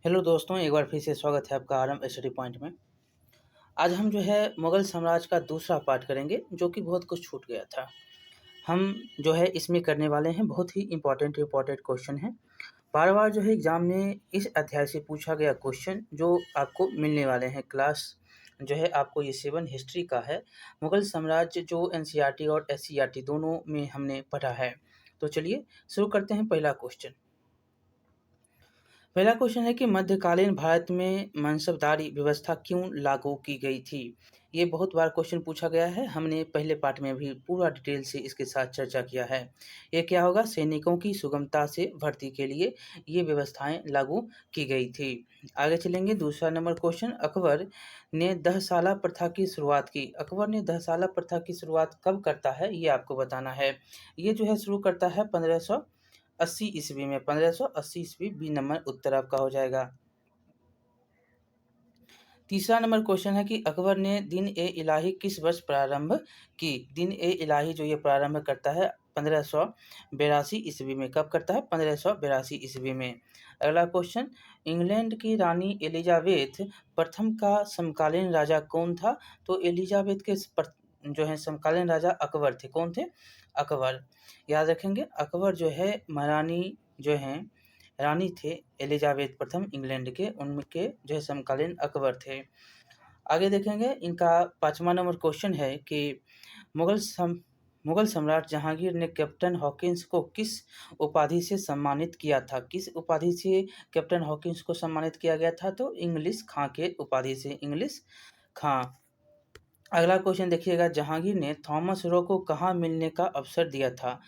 Hello दोस्तों, एक बार फिर से स्वागत है आपका आरएम स्टडी पॉइंट में। आज हम जो है मुग़ल साम्राज्य का दूसरा पार्ट करेंगे, जो कि बहुत कुछ छूट गया था। हम जो है इसमें करने वाले हैं बहुत ही इम्पोर्टेंट क्वेश्चन हैं। बार-बार जो है एग्ज़ाम में इस अध्याय से पूछा गया क्वेश्चन जो आपको मिलने वाले हैं। क्लास जो है आपको ये 7 हिस्ट्री का है। मुग़ल साम्राज्य जो एनसीईआरटी और एससीईआरटी दोनों में हमने पढ़ा है। तो चलिए शुरू करते हैं पहला क्वेश्चन। पहला क्वेश्चन है कि मध्यकालीन भारत में मनसबदारी व्यवस्था क्यों लागू की गई थी? ये बहुत बार क्वेश्चन पूछा गया है। हमने पहले पार्ट में भी पूरा डिटेल से इसके साथ चर्चा किया है। ये क्या होगा? सैनिकों की सुगमता से भर्ती के लिए ये व्यवस्थाएं लागू की गई थी। आगे चलेंगे, दूसरा नंबर क्वेश्चन। अकबर ने दहसाला प्रथा की शुरुआत की। अकबर ने दहसाला प्रथा की शुरुआत कब करता है, ये आपको बताना है। ये जो है शुरू करता है 1580 ईस्वी में। 1580 ईस्वी बी नंबर उत्तर आपका हो जाएगा। तीसरा नंबर क्वेश्चन है कि अकबर ने दिन ए इलाही किस वर्ष प्रारंभ की? दिन ए इलाही जो ये प्रारंभ करता है 1582 ईस्वी में। कब करता है? 1582 ईस्वी में। अगला क्वेश्चन, इंग्लैंड की रानी एलिजाबेथ प्रथम का समकालीन राजा कौन था? तो एलिजाबेथ के जो है समकालीन राजा अकबर थे। कौन थे? अकबर। याद रखेंगे, अकबर जो है महारानी जो हैं रानी थे एलिजाबेथ प्रथम इंग्लैंड के, उनके जो है समकालीन अकबर थे। आगे देखेंगे, इनका 5वां नंबर क्वेश्चन है कि मुगल सम्राट जहांगीर ने कैप्टन हॉकिंस को किस उपाधि से सम्मानित किया था? किस उपाधि से कैप्टन हॉकिंस को सम्मानित किया गया था? तो इंग्लिश खां के उपाधि से, इंग्लिश खां। अगला क्वेश्चन देखिएगा, जहांगीर ने थॉमस रो को कहाँ मिलने का अवसर दिया था?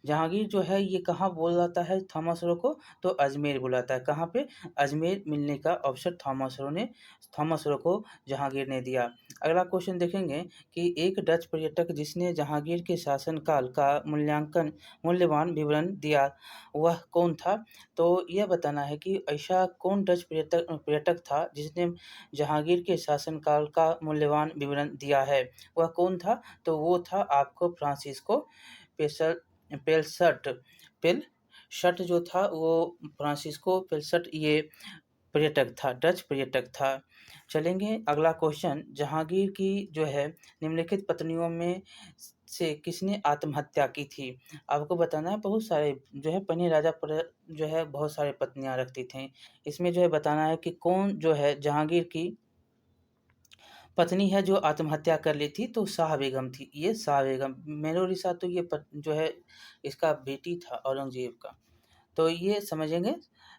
जहांगीर जो है ये कहाँ बुलाता है थॉमस रो को? तो अजमेर बुलाता है। कहाँ पे? अजमेर मिलने का अवसर थॉमस रो को जहांगीर ने दिया। अगला क्वेश्चन देखेंगे कि एक डच पर्यटक जिसने जहांगीर के शासनकाल का मूल्यवान विवरण दिया, वह कौन था? तो यह बताना है कि ऐसा कौन डच पर्यटक था जिसने जहांगीर के शासनकाल का मूल्यवान विवरण दिया है। वह कौन था? तो वो था आपको फ्रांसिस्को पेलसट। पेलसट जो था वो फ्रांसिस्को पेलसट ये पर्यटक था, डच पर्यटक था। चलेंगे अगला क्वेश्चन, जहांगीर की जो है निम्नलिखित पत्नियों में से किसने आत्महत्या की थी? आपको बताना है बहुत सारे जो है पहले राजा जो है बहुत सारे पत्नियां रखती थीं। इसमें जो है बताना है कि कौन जो है जहांगीर की पत्नी है जो आत्महत्या कर ली थी? तो शाह बेगम थी। ये शाह बेगम, मेहरुनिसा तो ये जो है इसका बेटी था औरंगजेब का। तो ये समझेंगे,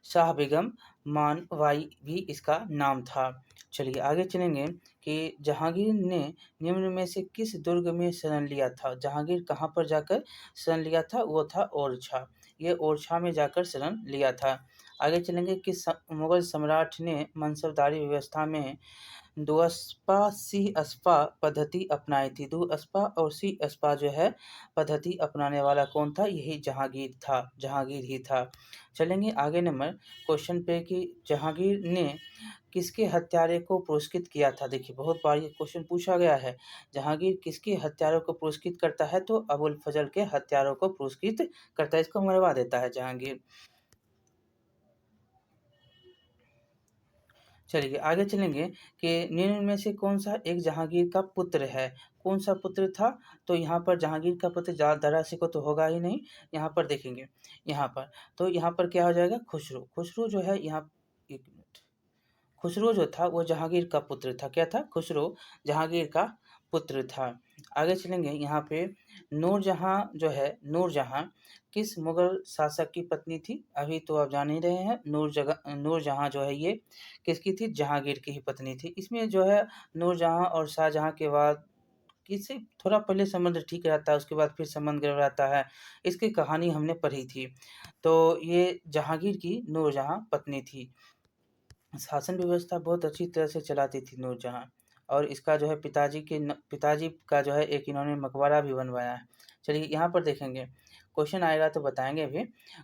शाह बेगम मानवाई भी इसका नाम था। चलिए आगे चलेंगे कि जहांगीर ने निम्न में से किस दुर्ग में शरण लिया था? जहांगीर कहाँ पर जाकर शरण लिया था? वो था ओरछा। ये ओरछा में जाकर शरण लिया था। आगे चलेंगे, किस मुगल सम्राट ने मनसबदारी व्यवस्था में दुअस्पा सीअस्पा पद्धति अपनाई थी? दुअस्पा और सीअस्पा जो है पद्धति अपनाने वाला कौन था? यही जहांगीर था, जहांगीर ही था। चलेंगे आगे नंबर क्वेश्चन पे कि जहांगीर ने किसके हत्यारे को पुरस्कृत किया था? देखिए बहुत बार ये क्वेश्चन पूछा गया है। जहांगीर किसके हत्यारों को पुरस्कृत करता है? तो अबुल फजल के हत्यारों को पुरस्कृत करता है, इसको मरवा देता है जहांगीर। चलिए आगे चलेंगे कि निम्न में से कौन-सा एक जहांगीर का पुत्र है? कौन-सा पुत्र था? तो यहाँ पर जहांगीर का पुत्र दारा सिकों तो होगा ही नहीं। यहाँ पर देखेंगे, यहाँ पर तो यहाँ पर क्या हो जाएगा? खुसरो। खुसरो जो है यहाँ, एक मिनट, खुसरो जो था वो जहांगीर का पुत्र था। क्या था? खुसरो जहांगीर का पुत्र था। आगे चलेंगे, यहाँ पे नूरजहाँ जो है, नूरजहाँ किस मुगल शासक की पत्नी थी? अभी तो आप जान ही रहे हैं, नूरजहाँ जो है ये किसकी थी? जहांगीर की ही पत्नी थी। इसमें जो है नूरजहाँ और शाहजहाँ के बाद किसी थोड़ा पहले संबंध ठीक रहता है, उसके बाद फिर संबंध गड़बड़ाता है। इसकी कहानी हमने पढ़ी थी। तो ये जहांगीर की नूरजहाँ पत्नी थी। शासन व्यवस्था बहुत अच्छी तरह से चलाती थी नूरजहाँ, और इसका जो है पिताजी का जो है एक इन्होंने मकबरा भी बनवाया है। चलिए यहाँ पर देखेंगे, क्वेश्चन आएगा तो बताएंगे भी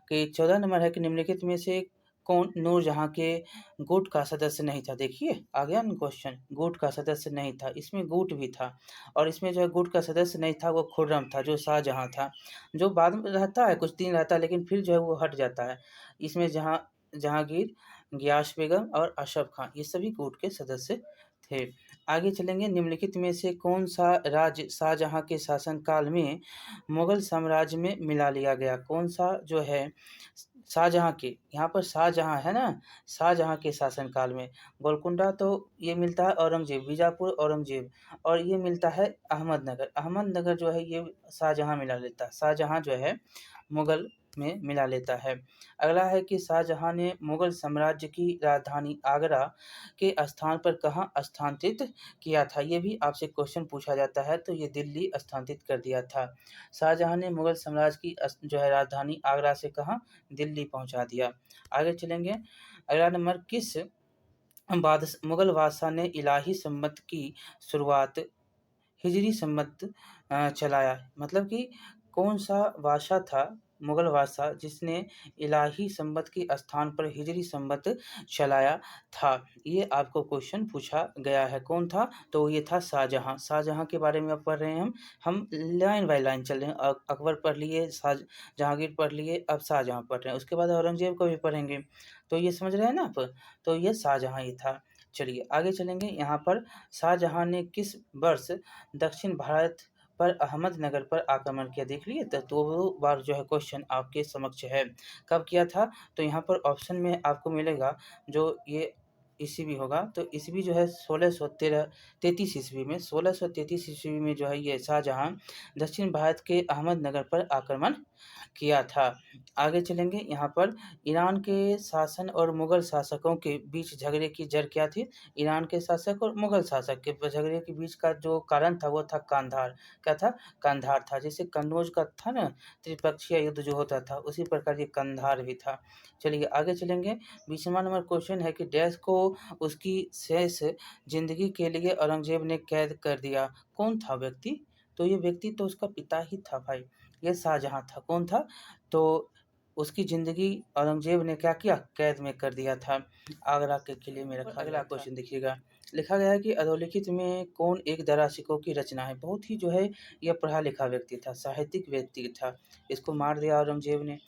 कि 14 नंबर है कि निम्नलिखित में से कौन नूरजहाँ के गुट का सदस्य नहीं था? देखिए आ गया ना क्वेश्चन, गुट का सदस्य नहीं था। इसमें गुट भी था, और इसमें जो है गुट का सदस्य नहीं था वो खुर्रम था, जो शाहजहाँ था, जो बाद में रहता है कुछ दिन रहता है लेकिन फिर जो है वो हट जाता है। इसमें जहांगीर गियास बेगम और अशरफ खान, ये सभी कोर्ट के सदस्य थे। आगे चलेंगे, निम्नलिखित में से कौन सा राज्य शाहजहां के शासनकाल में मुगल साम्राज्य में मिला लिया गया? कौन सा जो है शाहजहां के, यहाँ पर शाहजहां है ना, शाहजहां के शासनकाल में। गोलकुंडा तो ये मिलता है औरंगजेब, बीजापुर औरंगजेब, और ये मिलता है अहमदनगर। अहमदनगर जो है ये शाहजहां मिला लेता है, शाहजहां जो है मुगल में मिला लेता है। अगला है कि शाहजहां ने मुगल साम्राज्य की राजधानी आगरा के स्थान पर कहाँ स्थानांतरित किया था? ये भी आपसे क्वेश्चन पूछा जाता है, तो ये दिल्ली स्थानांतरित कर दिया था। शाहजहां ने मुगल साम्राज्य की जो है राजधानी आगरा से कहाँ, दिल्ली पहुंचा दिया। आगे चलेंगे, अगला नंबर, किस मुगल बादशाह ने इलाही सम्मत की शुरुआत हिजरी सम्मत चलाया? मतलब कि कौन सा बादशाह था, मुगल बादशाह, जिसने इलाही सम्मत के स्थान पर हिजरी सम्मत चलाया था? ये आपको क्वेश्चन पूछा गया है, कौन था? तो ये था शाहजहां। शाहजहां के बारे में अब पढ़ रहे हैं हम लाइन बाय लाइन चल रहे हैं। अकबर पढ़ लिए, जहांगीर पढ़ लिए, अब शाहजहां पढ़ रहे हैं, उसके बाद औरंगजेब को भी पढ़ेंगे। तो ये समझ रहे हैं ना आप? तो ये शाहजहां ही था। चलिए आगे चलेंगे, यहाँ पर शाहजहां ने किस वर्ष दक्षिण भारत पर अहमदनगर पर आक्रमण किया? देख लिए, तो दो बार जो है क्वेश्चन आपके समक्ष है। कब किया था? तो यहाँ पर ऑप्शन में आपको मिलेगा जो ये ईस्वी होगा, तो ईस्वी जो है 1633 ईस्वी में, 1633 ईस्वी में जो है ये शाहजहां दक्षिण भारत के अहमदनगर पर आक्रमण किया था। आगे चलेंगे, यहाँ पर ईरान के शासन और मुगल शासकों के बीच झगड़े की जड़ क्या थी? ईरान के शासक और मुगल शासक के झगड़े के बीच का जो कारण था वो था कांधार। क्या था? कांधार था। जैसे कन्नौज का था ना त्रिपक्षीय युद्ध जो होता था, उसी प्रकार ये कंधार भी था। चलिए आगे चलेंगे, 20वां नंबर क्वेश्चन है कि डैश को उसकी शेष जिंदगी के लिए औरंगजेब ने कैद कर दिया? कौन था व्यक्ति? तो ये व्यक्ति तो उसका पिता ही था भाई, ये शाहजहां था। कौन था? तो उसकी ज़िंदगी औरंगजेब ने क्या किया? कैद में कर दिया था, आगरा के किले में रखा। अगला क्वेश्चन देखिएगा, लिखा गया है कि अधोलिखित में कौन एक दाराशिकों की रचना है? बहुत ही जो है यह पढ़ा लिखा व्यक्ति था, साहित्यिक व्यक्ति था। इसको मार दिया औरंगजेब ने,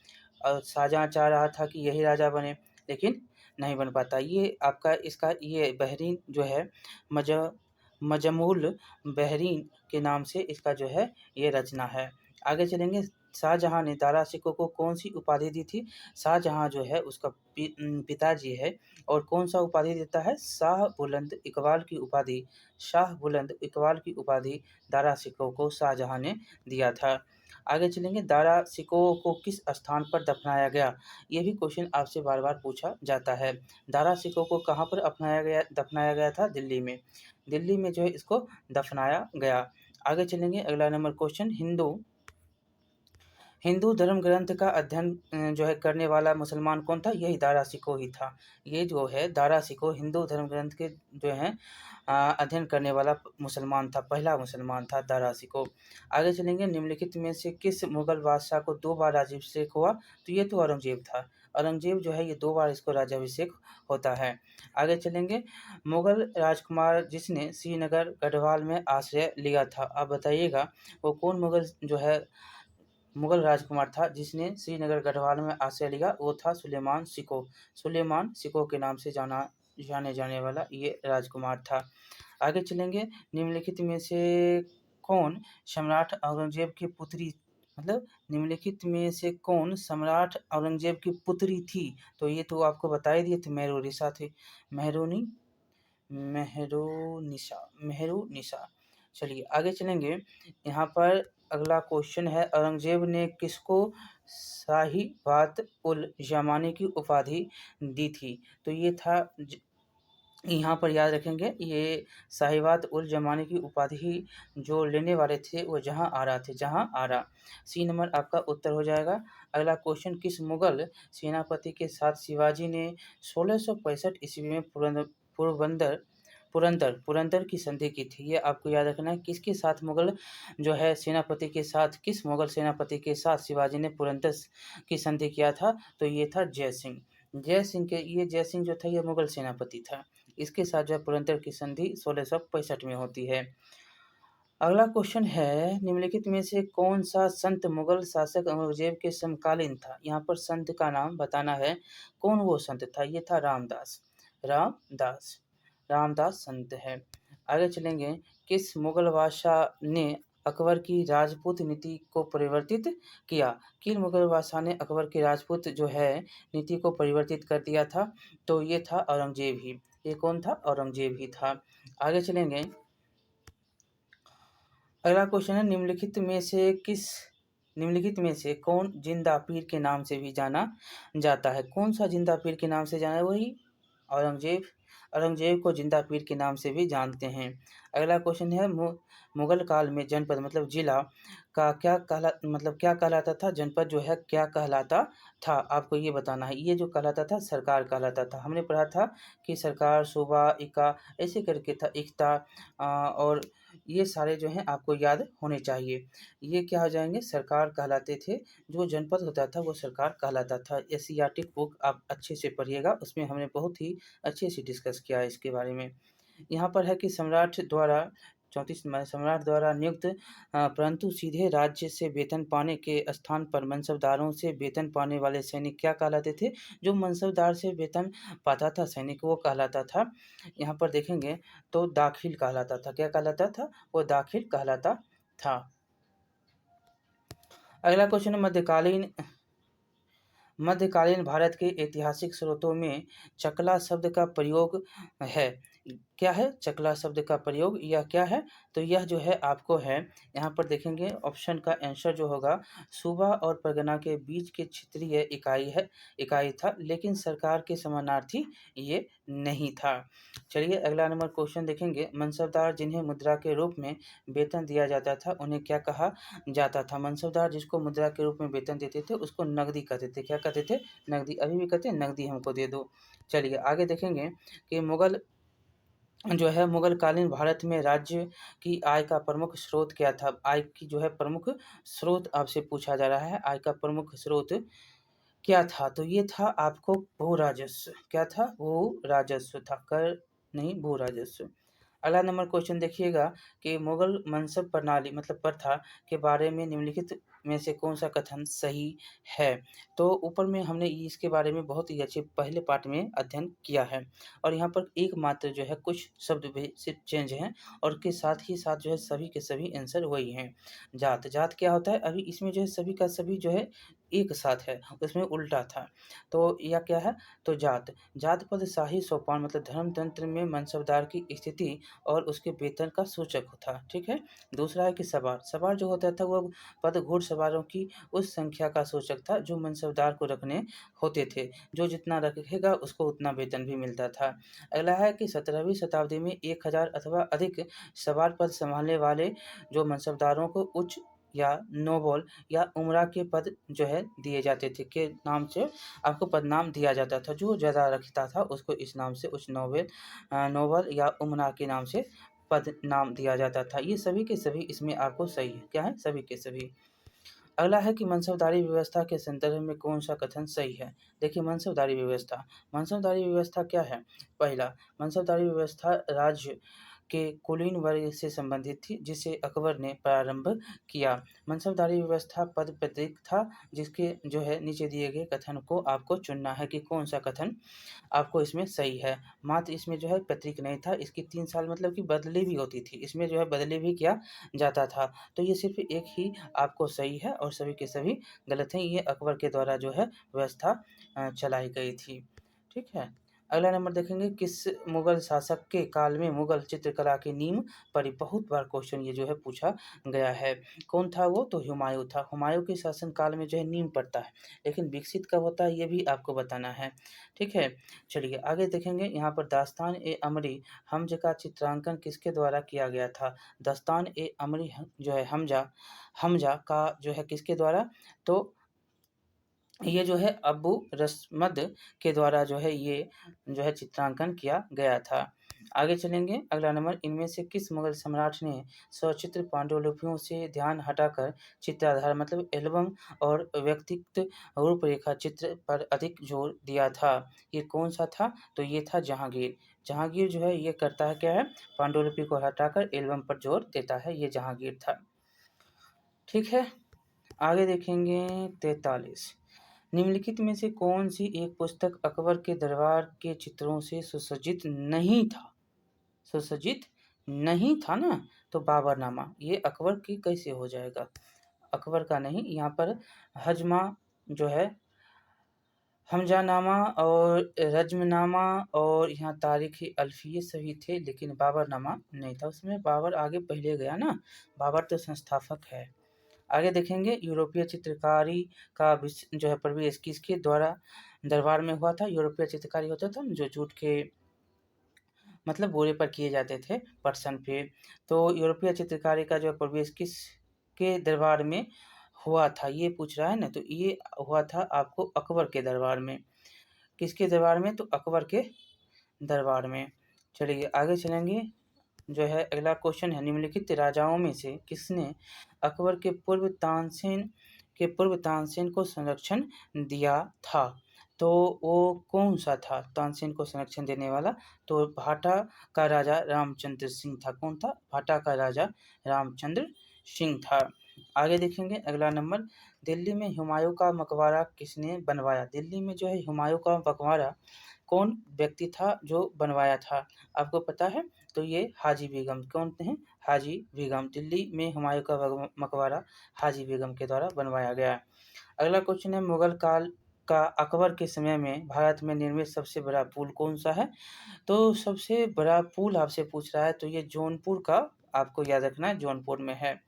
और शाहजहां चाह रहा था कि यही राजा बने, लेकिन नहीं बन पाता। ये आपका इसका ये बहरीन जो है मज मजमूल बहरीन के नाम से इसका जो है ये रचना है। आगे चलेंगे, शाहजहां ने दारा सिकों को कौन सी उपाधि दी थी? शाहजहां जो है उसका पिताजी है, और कौन सा उपाधि देता है? शाह बुलंद इकबाल की उपाधि, शाह बुलंद इकबाल की उपाधि दारा सिकों को शाहजहां ने दिया था। आगे चलेंगे, दारा सिकों को किस स्थान पर दफनाया गया? ये भी क्वेश्चन आपसे बार बार पूछा जाता है। दारा सिकों को कहाँ पर दफनाया गया था? दिल्ली में। दिल्ली में जो है इसको दफनाया गया। आगे चलेंगे, अगला नंबर क्वेश्चन, हिंदू धर्म ग्रंथ का अध्ययन जो है करने वाला मुसलमान कौन था? यही दारा सिको ही था। ये जो है दारा सिको हिंदू धर्म ग्रंथ के जो है अध्ययन करने वाला मुसलमान था, पहला मुसलमान था दारा सिको। आगे चलेंगे, निम्नलिखित में से किस मुगल बादशाह को 2 बार राज्याभिषेक हुआ? तो ये तो औरंगजेब था। औरंगजेब जो है ये 2 बार इसको राज्याभिषेक होता है। आगे चलेंगे, मुगल राजकुमार जिसने श्रीनगर गढ़वाल में आश्रय लिया था, आप बताइएगा वो कौन मुगल राजकुमार था जिसने श्रीनगर गढ़वाल में आश्रय लिया? वो था सुलेमान सिको। सुलेमान सिको के नाम से जाने जाने वाला ये राजकुमार था। आगे चलेंगे, निम्नलिखित में से कौन सम्राट औरंगजेब की पुत्री, मतलब निम्नलिखित में से कौन सम्राट औरंगजेब की पुत्री थी? तो ये तो आपको बता ही दिए थे, मेहरुनिसा थे। मेहरुनी मेहरुनिसा। चलिए आगे चलेंगे, यहाँ पर अगला क्वेश्चन है, औरंगजेब ने किसको साहिबात उल जमानी की उपाधि दी थी? तो ये था यहाँ पर याद रखेंगे, ये साहिबात उल जमानी की उपाधि जो लेने वाले थे वो जहाँ आरा थे, जहाँ आरा। सी नंबर आपका उत्तर हो जाएगा। अगला क्वेश्चन, किस मुगल सेनापति के साथ शिवाजी ने 1665 ईस्वी में पुरंदर पुरंदर की संधि की थी? ये आपको याद रखना है, किसके साथ मुगल जो है सेनापति के साथ, किस मुगल सेनापति के साथ शिवाजी ने पुरंदर की संधि किया था? तो ये था जय सिंह। जय सिंह जो था ये मुगल सेनापति था, इसके साथ जो है पुरंदर की संधि 1665 में होती है। अगला क्वेश्चन है, निम्नलिखित में से कौन सा संत मुगल शासक औरंगजेब के समकालीन था? यहाँ पर संत का नाम बताना है, कौन वो संत था? ये था रामदास। रामदास, रामदास संत है। आगे चलेंगे, किस मुगल बादशाह ने अकबर की राजपूत नीति को परिवर्तित किया? किन मुगल बादशाह ने अकबर की राजपूत जो है नीति को परिवर्तित कर दिया था? तो ये था औरंगजेब ही। ये कौन था? औरंगजेब ही था। आगे चलेंगे, अगला क्वेश्चन है, निम्नलिखित में से कौन जिंदा पीर के नाम से भी जाना जाता है? कौन सा जिंदा पीर के नाम से जाना है? वही औरंगजेब। औरंगजेब को जिंदा पीर के नाम से भी जानते हैं। अगला क्वेश्चन है, मुगल काल में जनपद मतलब जिला का क्या कहलाता था? जनपद जो है क्या कहलाता था? आपको ये बताना है। ये जो कहलाता था सरकार कहलाता था। हमने पढ़ा था कि सरकार, सूबा, इका ऐसे करके था, इकता और ये सारे जो हैं आपको याद होने चाहिए। ये क्या हो जाएंगे? सरकार कहलाते थे। जो जनपद होता था वो सरकार कहलाता था। एससीईआरटी बुक आप अच्छे से पढ़िएगा, उसमें हमने बहुत ही अच्छे से डिस्कस किया है इसके बारे में। यहाँ पर है कि सम्राट द्वारा नियुक्त परंतु सीधे राज्य से वेतन पाने के स्थान पर मनसबदारों से वेतन पाने वाले सैनिक क्या कहलाते थे? जो मनसबदार से वेतन पाता था सैनिक, वो कहलाता था, यहाँ पर देखेंगे तो दाखिल कहलाता था। क्या कहलाता था? वो दाखिल कहलाता था। अगला क्वेश्चन है, मध्यकालीन भारत के ऐतिहासिक स्रोतों में चकला शब्द का प्रयोग है। क्या है? चकला शब्द का प्रयोग यह क्या है? तो यह जो है आपको है, यहाँ पर देखेंगे ऑप्शन का आंसर जो होगा, सूबा और परगना के बीच के क्षेत्रीय इकाई था, लेकिन सरकार के समानार्थी ये नहीं था। चलिए अगला नंबर क्वेश्चन देखेंगे, मनसबदार जिन्हें मुद्रा के रूप में वेतन दिया जाता था उन्हें क्या कहा जाता था? मनसबदार जिसको मुद्रा के रूप में वेतन देते थे उसको नकदी कहते थे। क्या कहते थे? नकदी। अभी भी कहते हैं नकदी हमको दे दो। चलिए आगे देखेंगे कि मुगल कालीन भारत में राज्य की आय का प्रमुख स्रोत क्या था? आय की जो है प्रमुख स्रोत आपसे पूछा जा रहा है, आय का प्रमुख स्रोत क्या था? तो ये था आपको भू राजस्व। क्या था? भू राजस्व था, कर नहीं, भू राजस्व। अगला नंबर क्वेश्चन देखिएगा कि मुगल मनसब प्रणाली मतलब प्रथा के बारे में निम्नलिखित में से कौन सा कथन सही है? तो ऊपर में हमने इसके बारे में बहुत ही अच्छे पहले पार्ट में अध्ययन किया है, और यहाँ पर एकमात्र जो है कुछ शब्द भी सिर्फ चेंज हैं, और के साथ ही साथ जो है सभी के सभी आंसर वही हैं। जात, जात क्या होता है? अभी इसमें जो है सभी का सभी जो है एक साथ है, उसमें उल्टा था। तो यह क्या है? तो जात, जात पद शाही सोपान मतलब धर्म तंत्र में मनसबदार की स्थिति और उसके वेतन का सूचक था। ठीक है। दूसरा है कि सवार, सवार जो होता था वो पद घुड़सवारों की उस संख्या का सूचक था जो मनसबदार को रखने होते थे। जो जितना रखेगा उसको उतना वेतन भी मिलता था। अगला है कि 17वीं शताब्दी में 1000 अथवा अधिक सवार पद संभालने वाले जो मनसबदारों को उच्च या नोबल या उमरा के पद जो है दिए जाते थे, के नाम से आपको पदनाम दिया जाता था। जो ज़्यादा रखता था उसको इस नाम से उच्च नोबल या उमरा के नाम से पद नाम दिया जाता था। ये सभी के सभी इसमें आपको सही है। क्या है? सभी के सभी। अगला है कि मनसबदारी व्यवस्था के संदर्भ में कौन सा कथन सही है? देखिए मनसबदारी व्यवस्था क्या है? पहला, मनसबदारी व्यवस्था राज्य के कुलीन वर्ग से संबंधित थी जिसे अकबर ने प्रारंभ किया। मनसबदारी व्यवस्था पद प्रतीक था, जिसके जो है नीचे दिए गए कथन को आपको चुनना है कि कौन सा कथन आपको इसमें सही है। मात्र इसमें जो है प्रतीक नहीं था, इसकी 3 साल मतलब कि बदली भी होती थी, इसमें जो है बदली भी किया जाता था। तो ये सिर्फ एक ही आपको सही है और सभी के सभी गलत हैं। ये अकबर के द्वारा जो है व्यवस्था चलाई गई थी। ठीक है। अगला नंबर देखेंगे, किस मुगल शासक के काल में मुगल चित्रकला की नींव पड़ी? बहुत बार क्वेश्चन ये जो है पूछा गया है। कौन था वो? तो हुमायूं था। हुमायूं के शासन काल में जो है नींव पड़ता है, लेकिन विकसित कब होता है ये भी आपको बताना है। ठीक है। चलिए आगे देखेंगे, यहाँ पर दास्तान ए अमरी हमज का चित्रांकन किसके द्वारा किया गया था? दास्तान ए अमरी जो है हमजा का जो है किसके द्वारा? तो ये जो है अबू रस्मद के द्वारा जो है ये जो है चित्रांकन किया गया था। आगे चलेंगे, अगला नंबर, इनमें से किस मुगल सम्राट ने सचित्र पांडुलिपियों से ध्यान हटाकर चित्राधार मतलब एल्बम और व्यक्तित्व रूपरेखा चित्र पर अधिक जोर दिया था? ये कौन सा था? तो ये था जहांगीर। जहांगीर जो है ये करता है क्या है, पांडुलिपि को हटाकर एल्बम पर जोर देता है, ये जहांगीर था। ठीक है, आगे देखेंगे 43। निम्नलिखित में से कौन सी एक पुस्तक अकबर के दरबार के चित्रों से सुसज्जित नहीं था? सुसज्जित नहीं था ना, तो बाबरनामा। ये अकबर की कैसे हो जाएगा? अकबर का नहीं, यहाँ पर हजमा जो है, हमजानामा और रज्मनामा और यहाँ तारीख अल्फिये सभी थे, लेकिन बाबरनामा नहीं था। उसमें बाबर आगे पहले गया ना, बाबर तो संस्थापक है। आगे देखेंगे, यूरोपीय चित्रकारी का जो है प्रवेश किसके द्वारा दरबार में हुआ था? यूरोपीय चित्रकारी होता था जो जूट के मतलब बोरे पर किए जाते थे पर्सन पे। तो यूरोपीय चित्रकारी का जो प्रवेश किस के दरबार में हुआ था, ये पूछ रहा है ना, तो ये हुआ था आपको अकबर के दरबार में। किसके दरबार में? तो अकबर के दरबार में। चलिए आगे चलेंगे, जो है अगला क्वेश्चन है, निम्नलिखित राजाओं में से किसने अकबर के पूर्व तानसेन को संरक्षण दिया था? तो वो कौन सा था तानसेन को संरक्षण देने वाला? तो भाटा का राजा रामचंद्र सिंह था। कौन था? भाटा का राजा रामचंद्र सिंह था। आगे देखेंगे, अगला नंबर, दिल्ली में हुमायूं का मकबरा किसने बनवाया? दिल्ली में जो है हुमायूं का मकबरा कौन व्यक्ति था जो बनवाया था? आपको पता है? तो ये हाजी बेगम। कौन हैं? हाजी बेगम। दिल्ली में हुमायूं का मकबरा हाजी बेगम के द्वारा बनवाया गया। अगला क्वेश्चन है, मुगल काल का अकबर के समय में भारत में निर्मित सबसे बड़ा पुल कौन सा है? तो सबसे बड़ा पुल आपसे पूछ रहा है, तो ये जौनपुर का आपको याद रखना है, जौनपुर में है।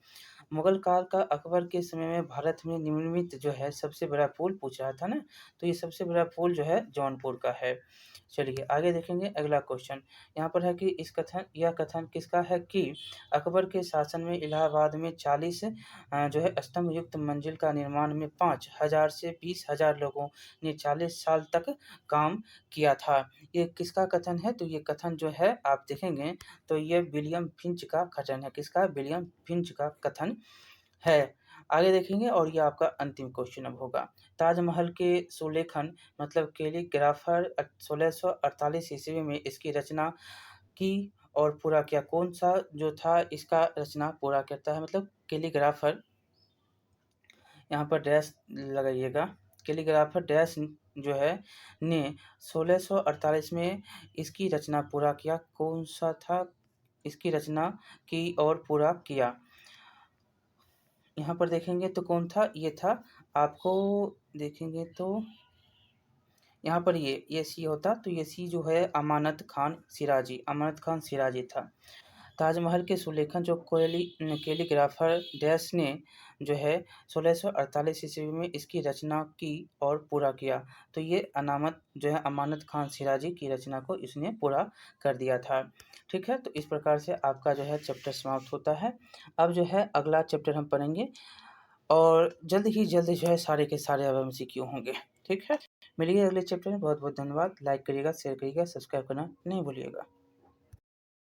मुगल काल का अकबर के समय में भारत में निर्मित जो है सबसे बड़ा पुल पूछ रहा था ना, तो ये सबसे बड़ा पुल जो है जौनपुर का है। चलिए आगे देखेंगे, अगला क्वेश्चन यहाँ पर है कि यह कथन किसका है कि अकबर के शासन में इलाहाबाद में 40 जो है स्तंभ युक्त मंजिल का निर्माण में 5,000 से 20,000 लोगों ने 40 साल तक काम किया था। ये किसका कथन है? तो ये कथन जो है आप देखेंगे तो ये विलियम फिंच का कथन है। किसका? विलियम फिंच का कथन है। आगे देखेंगे, और ये आपका अंतिम क्वेश्चन अब होगा, ताजमहल के सुलेखन मतलब कैलीग्राफर 1648 ईस्वी में इसकी रचना की और पूरा किया। कौन सा जो था इसका रचना पूरा करता है? मतलब कैलीग्राफर, यहाँ पर डैश लगाइएगा, कैलीग्राफर डैश जो है ने 1648 में इसकी रचना पूरा किया। कौन सा था इसकी रचना की और पूरा किया? यहाँ पर देखेंगे तो कौन था? ये था, आपको देखेंगे तो यहाँ पर ये सी होता, तो ये सी जो है अमानत खान सिराजी था। ताजमहल के सुलेखन जो कैलीग्राफर डैश ने जो है 1648 ईस्वी में इसकी रचना की और पूरा किया। तो ये अमानत खान सिराजी की रचना को इसने पूरा कर दिया था। ठीक है, तो इस प्रकार से आपका जो है चैप्टर समाप्त होता है। अब जो है अगला चैप्टर हम पढ़ेंगे और जल्द ही जल्द जो है सारे के सारे अब एमसीक्यू होंगे। ठीक है, मिलिए अगले चैप्टर में। बहुत बहुत धन्यवाद। लाइक करिएगा, शेयर करिएगा, सब्सक्राइब करना नहीं भूलिएगा।